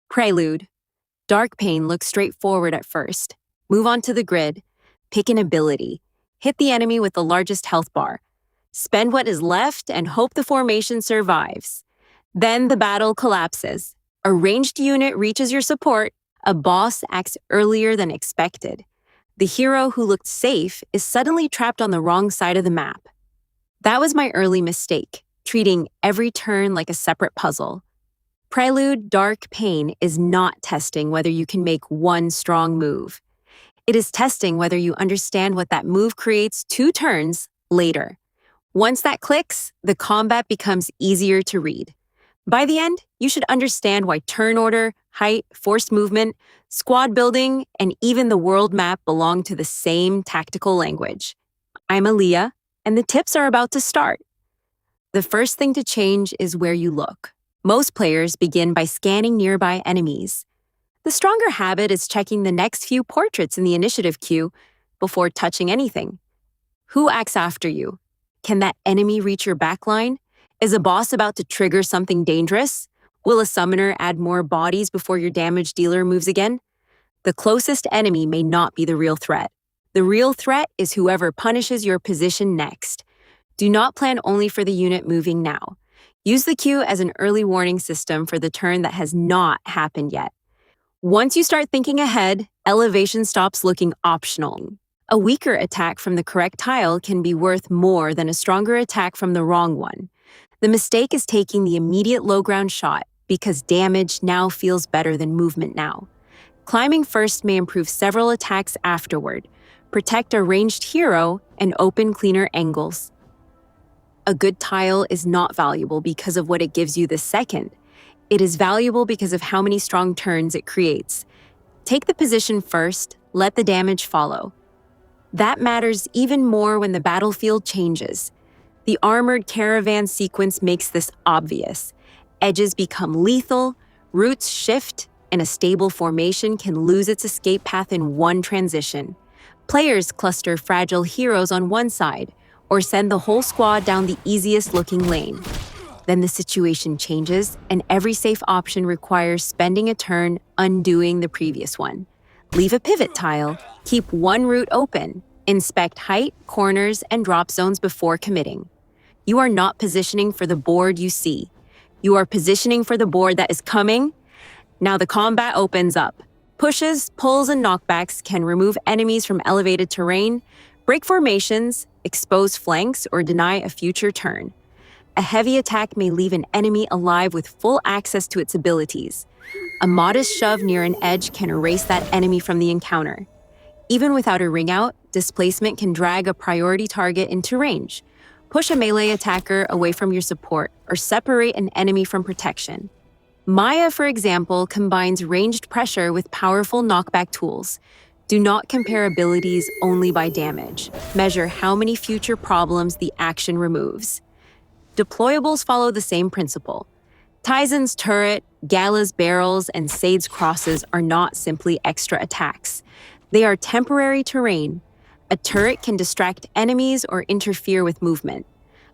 Prelude Dark Pain looks straightforward at first. Move on to the grid. Pick an ability. Hit the enemy with the largest health bar. Spend what is left and hope the formation survives. Then the battle collapses. A ranged unit reaches your support. A boss acts earlier than expected. The hero who looked safe is suddenly trapped on the wrong side of the map. That was my early mistake, treating every turn like a separate puzzle. Prelude Dark Pain is not testing whether you can make one strong move. It is testing whether you understand what that move creates 2 turns later. Once that clicks, the combat becomes easier to read. By the end, you should understand why turn order, height, forced movement, squad building, and even the world map belong to the same tactical language. I'm Aaliyah, and the tips are about to start. The first thing to change is where you look. Most players begin by scanning nearby enemies. The stronger habit is checking the next few portraits in the initiative queue before touching anything. Who acts after you? Can that enemy reach your backline? Is a boss about to trigger something dangerous? Will a summoner add more bodies before your damage dealer moves again? The closest enemy may not be the real threat. The real threat is whoever punishes your position next. Do not plan only for the unit moving now. Use the queue as an early warning system for the turn that has not happened yet. Once you start thinking ahead, elevation stops looking optional. A weaker attack from the correct tile can be worth more than a stronger attack from the wrong one. The mistake is taking the immediate low ground shot because damage now feels better than movement now. Climbing first may improve several attacks afterward, protect a ranged hero, and open cleaner angles. A good tile is not valuable because of what it gives you the second. It is valuable because of how many strong turns it creates. Take the position first, let the damage follow. That matters even more when the battlefield changes. The armored caravan sequence makes this obvious. Edges become lethal, routes shift, and a stable formation can lose its escape path in one transition. Players cluster fragile heroes on one side, or send the whole squad down the easiest-looking lane. Then the situation changes, and every safe option requires spending a turn undoing the previous one. Leave a pivot tile, keep one route open, inspect height, corners, and drop zones before committing. You are not positioning for the board you see. You are positioning for the board that is coming. Now the combat opens up. Pushes, pulls, and knockbacks can remove enemies from elevated terrain, break formations, expose flanks, or deny a future turn. A heavy attack may leave an enemy alive with full access to its abilities. A modest shove near an edge can erase that enemy from the encounter. Even without a ring out, displacement can drag a priority target into range. Push a melee attacker away from your support, or separate an enemy from protection. Maya, for example, combines ranged pressure with powerful knockback tools. Do not compare abilities only by damage. Measure how many future problems the action removes. Deployables follow the same principle. Tizen's turret, Gala's barrels, and Sade's crosses are not simply extra attacks. They are temporary terrain. A turret can distract enemies or interfere with movement.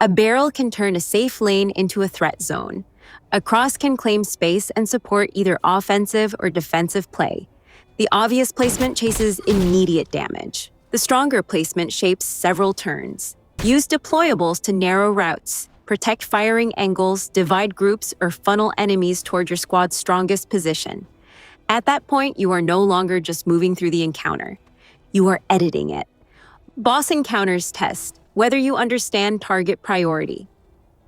A barrel can turn a safe lane into a threat zone. A cross can claim space and support either offensive or defensive play. The obvious placement chases immediate damage. The stronger placement shapes several turns. Use deployables to narrow routes, protect firing angles, divide groups, or funnel enemies toward your squad's strongest position. At that point, you are no longer just moving through the encounter. You are editing it. Boss encounters test whether you understand target priority.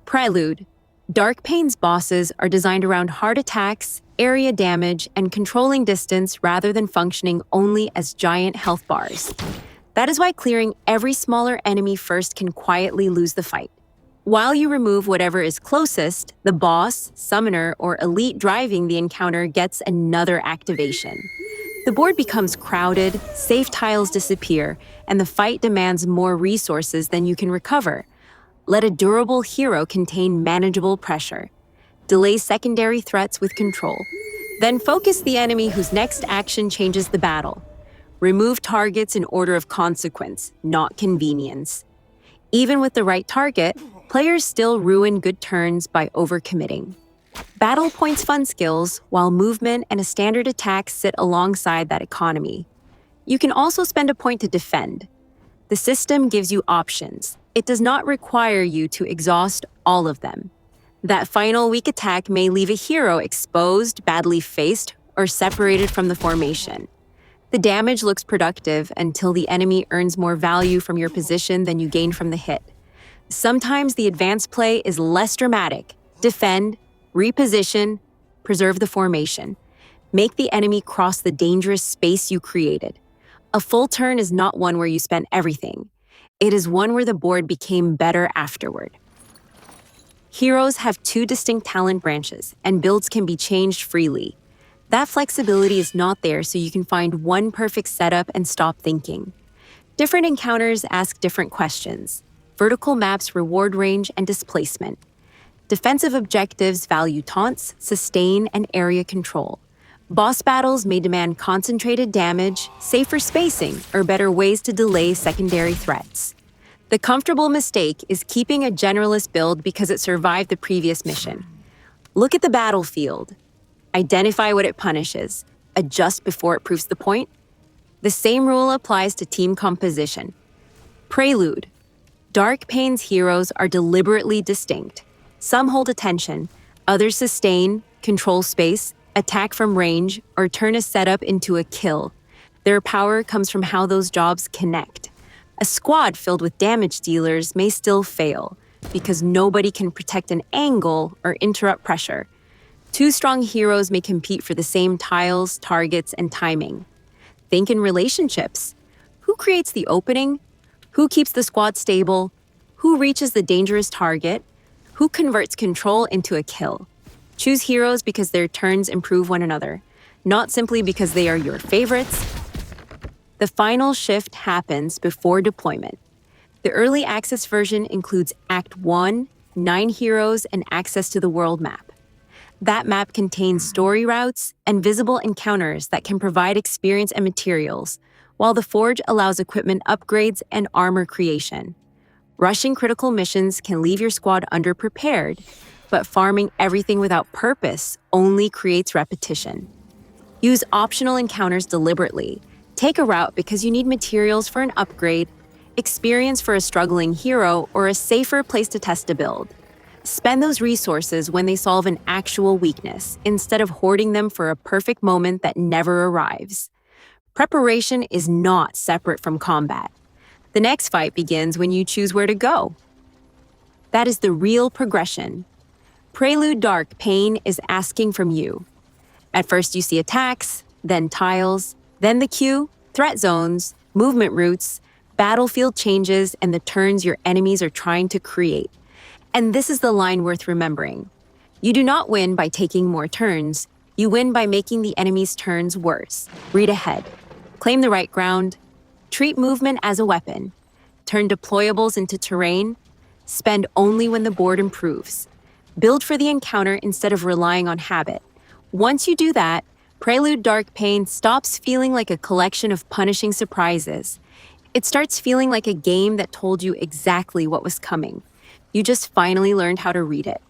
Prelude Dark Pain's bosses are designed around hard attacks, area damage, and controlling distance rather than functioning only as giant health bars. That is why clearing every smaller enemy first can quietly lose the fight. While you remove whatever is closest, the boss, summoner, or elite driving the encounter gets another activation. The board becomes crowded, safe tiles disappear, and the fight demands more resources than you can recover. Let a durable hero contain manageable pressure. Delay secondary threats with control. Then focus the enemy whose next action changes the battle. Remove targets in order of consequence, not convenience. Even with the right target, players still ruin good turns by overcommitting. Battle points fund skills, while movement and a standard attack sit alongside that economy. You can also spend a point to defend. The system gives you options. It does not require you to exhaust all of them. That final weak attack may leave a hero exposed, badly faced, or separated from the formation. The damage looks productive until the enemy earns more value from your position than you gain from the hit. Sometimes the advanced play is less dramatic. Defend, reposition, preserve the formation. Make the enemy cross the dangerous space you created. A full turn is not one where you spent everything. It is one where the board became better afterward. Heroes have two distinct talent branches, and builds can be changed freely. That flexibility is not there, so you can find one perfect setup and stop thinking. Different encounters ask different questions. Vertical maps reward range and displacement. Defensive objectives value taunts, sustain, and area control. Boss battles may demand concentrated damage, safer spacing, or better ways to delay secondary threats. The comfortable mistake is keeping a generalist build because it survived the previous mission. Look at the battlefield. Identify what it punishes. Adjust before it proves the point. The same rule applies to team composition. Prelude. Dark Pain's heroes are deliberately distinct. Some hold attention, others sustain, control space, attack from range, or turn a setup into a kill. Their power comes from how those jobs connect. A squad filled with damage dealers may still fail, because nobody can protect an angle or interrupt pressure. Two strong heroes may compete for the same tiles, targets, and timing. Think in relationships. Who creates the opening? Who keeps the squad stable? Who reaches the dangerous target? Who converts control into a kill? Choose heroes because their turns improve one another, not simply because they are your favorites. The final shift happens before deployment. The early access version includes Act 1, 9 heroes, and access to the world map. That map contains story routes and visible encounters that can provide experience and materials, while the Forge allows equipment upgrades and armor creation. Rushing critical missions can leave your squad underprepared, but farming everything without purpose only creates repetition. Use optional encounters deliberately. Take a route because you need materials for an upgrade, experience for a struggling hero, or a safer place to test a build. Spend those resources when they solve an actual weakness, instead of hoarding them for a perfect moment that never arrives. Preparation is not separate from combat. The next fight begins when you choose where to go. That is the real progression. Prelude Dark Pain is asking from you. At first you see attacks, then tiles, then the queue, threat zones, movement routes, battlefield changes, and the turns your enemies are trying to create. And this is the line worth remembering. You do not win by taking more turns. You win by making the enemy's turns worse. Read ahead. Claim the right ground. Treat movement as a weapon. Turn deployables into terrain. Spend only when the board improves. Build for the encounter instead of relying on habit. Once you do that, Prelude Dark Pain stops feeling like a collection of punishing surprises. It starts feeling like a game that told you exactly what was coming. You just finally learned how to read it.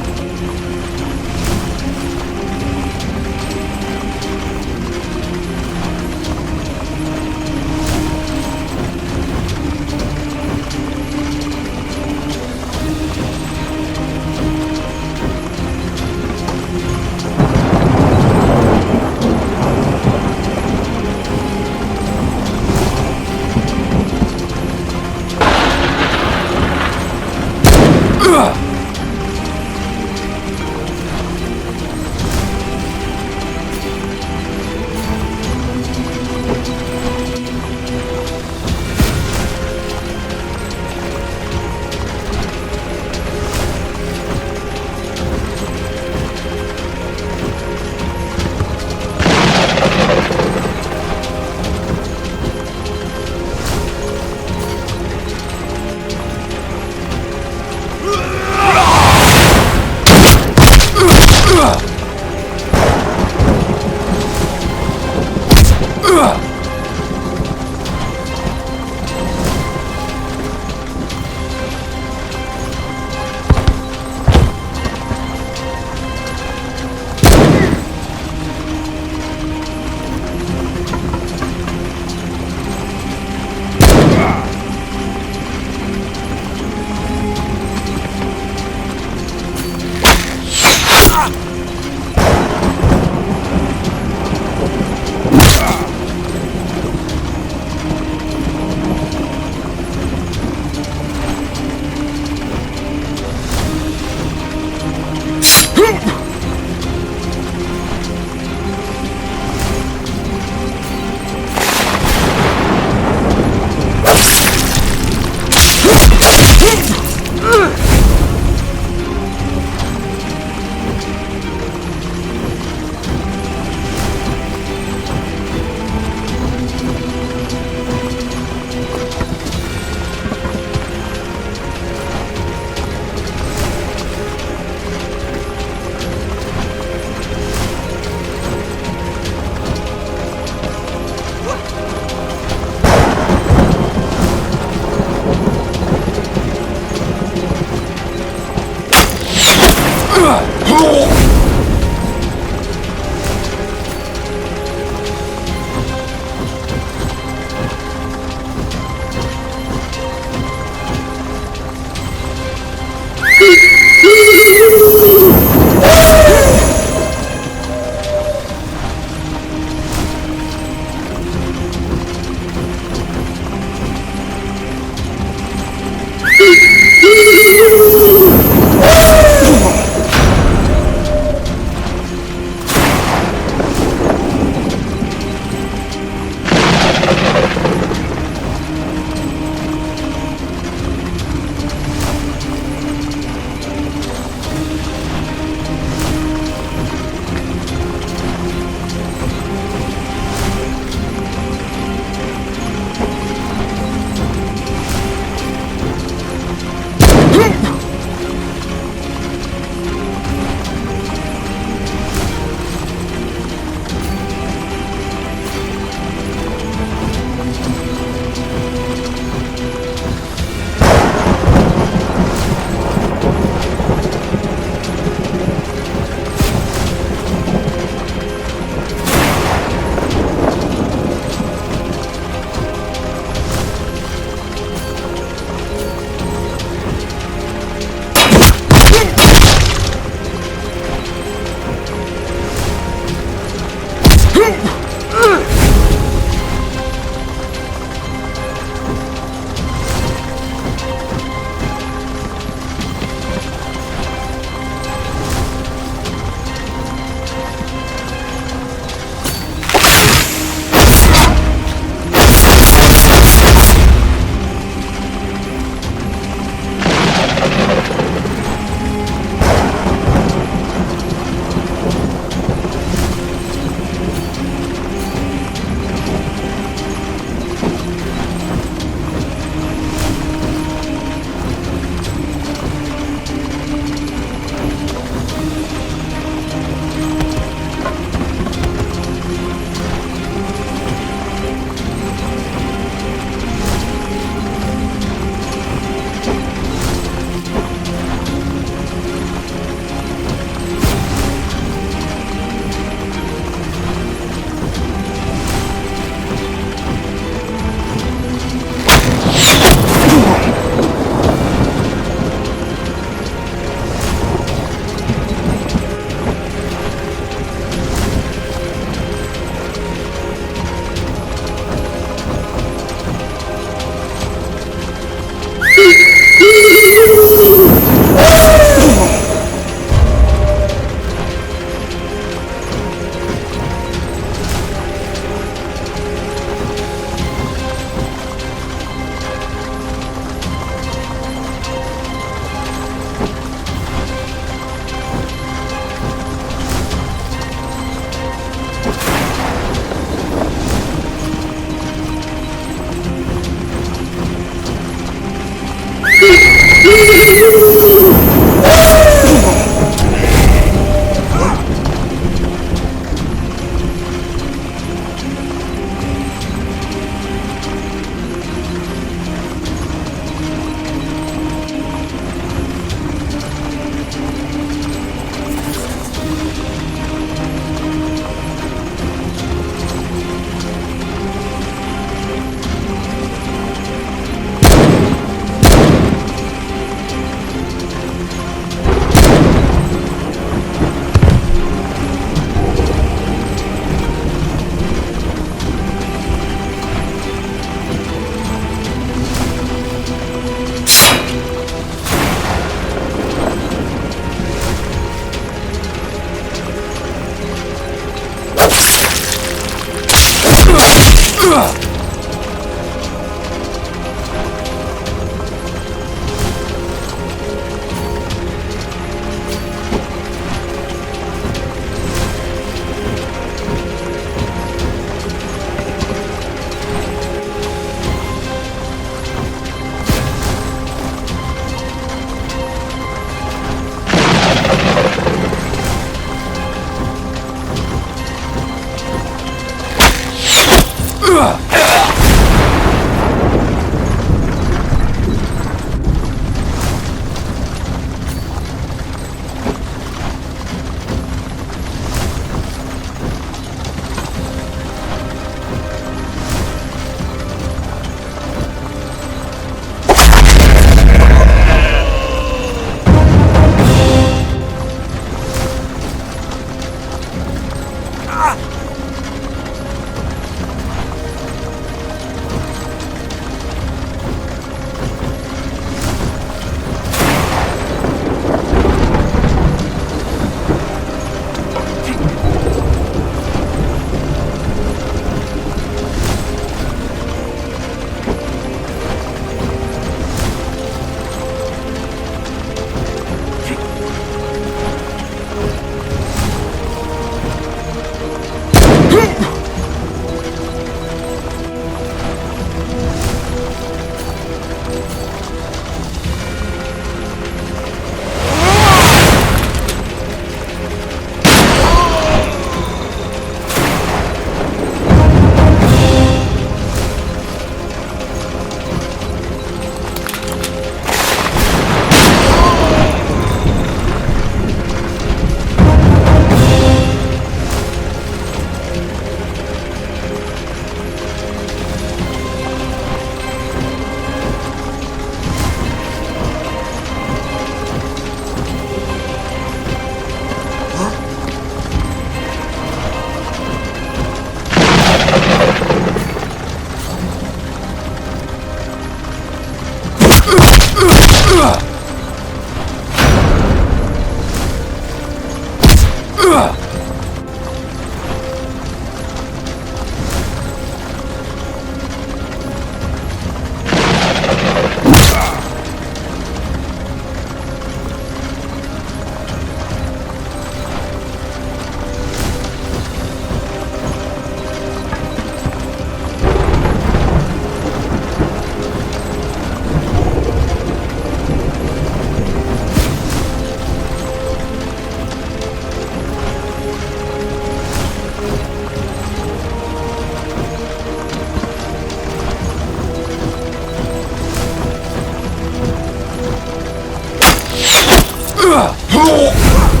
Ugh!